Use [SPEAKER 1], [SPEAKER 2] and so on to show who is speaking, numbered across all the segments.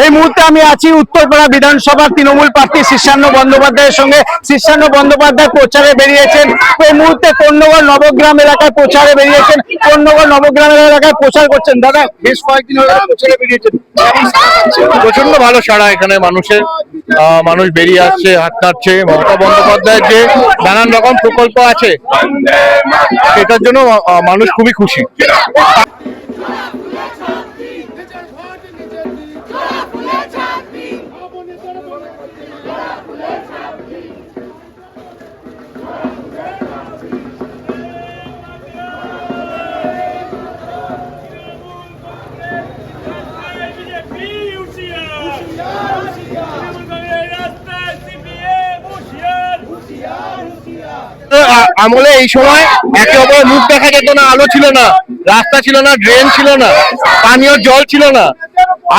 [SPEAKER 1] এই মুহূর্তে আমি আছি উত্তরপাড়া বিধানসভা তৃণমূল প্রার্থী শীর্ষান্ন বন্দ্যোপাধ্যায়ের সঙ্গে। শীর্ষান্ন বন্দ্যোপাধ্যায় প্রচারে বেরিয়েছেন। এই মুহূর্তে কোন্নগর নবগ্রাম এলাকায় প্রচারে বেরিয়েছেন। কোন্নগর নবগ্রাম এলাকায় প্রচার করছেন। দাদা, বেশ কয়েকদিন হয়ে প্রচারে বেরিয়েছেন,
[SPEAKER 2] প্রচন্ড ভালো সাড়া এখানে মানুষের। মানুষ বেরিয়ে আসছে, হাত নাড়ছে। মমতা বন্দ্যোপাধ্যায়ের যে নানান রকম প্রকল্প আছে এটার জন্য মানুষ খুবই খুশি। আমলে এই সময় একে অপরের মুখ দেখা যেত না, আলো ছিল না, রাস্তা ছিল না, ড্রেন ছিল না, পানীয় জল ছিল না।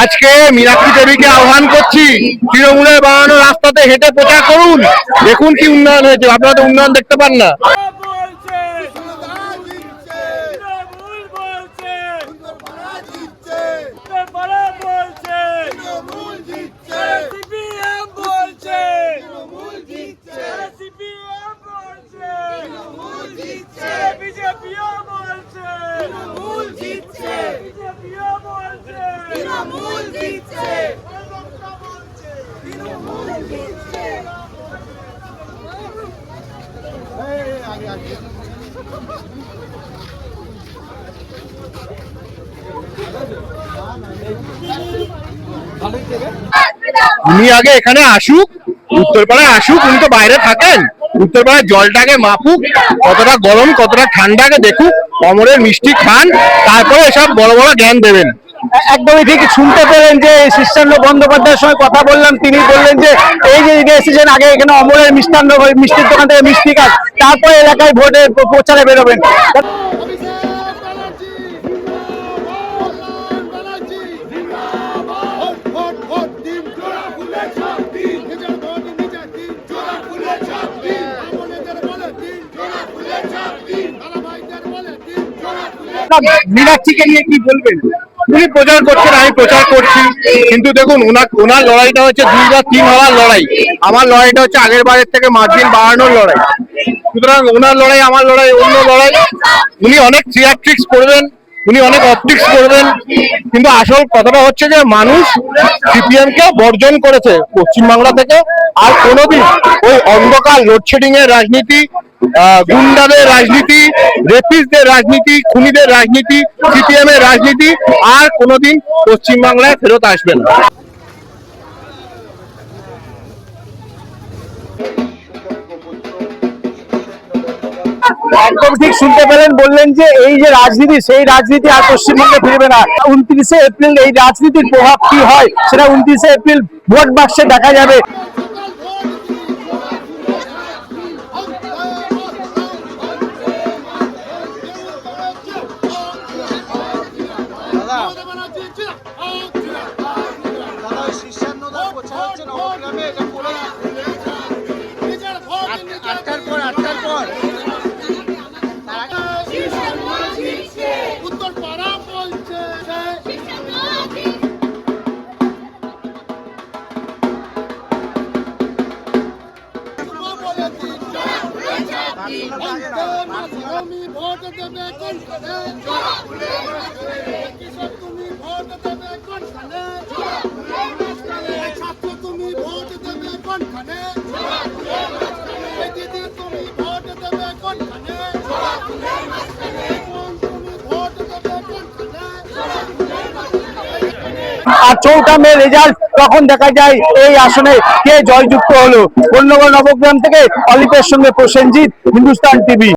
[SPEAKER 2] আজকে মীনাক্ষী দেবীকে আহ্বান করছি, তৃণমূলের বানানো রাস্তাতে হেঁটে প্রচার করুন। দেখুন কি উন্নয়ন হয়েছে, আপনারা তো উন্নয়ন দেখতে পান না। উনি আগে এখানে আসুক, উত্তরপাড়ায় আসুক। উনি তো বাইরে থাকেন, উত্তরপাড়ার জলটাকে মাপুক, কতটা গরম কতটা ঠান্ডাকে দেখুক, কমরের মিষ্টি খান, তারপরে এসব বড় বড় জ্ঞান দেবেন।
[SPEAKER 1] একদমই ঠিক। শুনতে পেলেন যে শীর্ষান্ন বন্দ্যোপাধ্যায়ের সঙ্গে কথা বললাম, তিনি বললেন যে এই যে এসেছেন, আগে এখানে অমরের মিষ্টির দোকান থেকে মিষ্টি খান, তারপরে এলাকায় ভোটের প্রচারে বেরোবেন। মীনাক্ষীকে নিয়ে কি বলবেন?
[SPEAKER 2] উনি প্রচার করছেন, আমি প্রচার করছি, কিন্তু দেখুন ওনার লড়াইটা হচ্ছে 2 বা 3 হওয়ার লড়াই। আমার লড়াইটা হচ্ছে আগের বারের থেকে মার্জিন বাড়ানোর লড়াই। সুতরাং ওনার লড়াই আমার লড়াই অন্য লড়াই। উনি অনেক থিয়েট্রিক্স করবেন, উনি অনেক অপটিক্স করবেন, কিন্তু আসল কথাটা হচ্ছে যে মানুষ সিপিএম কে বর্জন করেছে পশ্চিমবাংলা থেকে। আর কোনোদিন ওই অন্ধকার লোডশেডিং এর রাজনীতি, গুন্ডাদের রাজনীতি, রেপিস্টদের রাজনীতি, খুনিদের রাজনীতি, সিপিএম এর রাজনীতি আর কোনোদিন পশ্চিমবাংলায় ফেরত আসবে না।
[SPEAKER 1] একদম ঠিক শুনতে পেলেন, বললেন যে এই যে রাজনীতি, সেই রাজনীতি আর পশ্চিমবঙ্গে ফিরবে না। 29শে এপ্রিল এই রাজনীতির প্রভাব কি হয় সেটা 29শে এপ্রিল ভোট বাক্সে দেখা যাবে। আর 4 মে রেজাল্ট তখন দেখা যায় এই আসনে কে জয়যুক্ত হলো। কোন্নগর নবগ্রাম থেকে অলিপের সঙ্গে প্রসেনজিৎ, হিন্দুস্তান টিভি।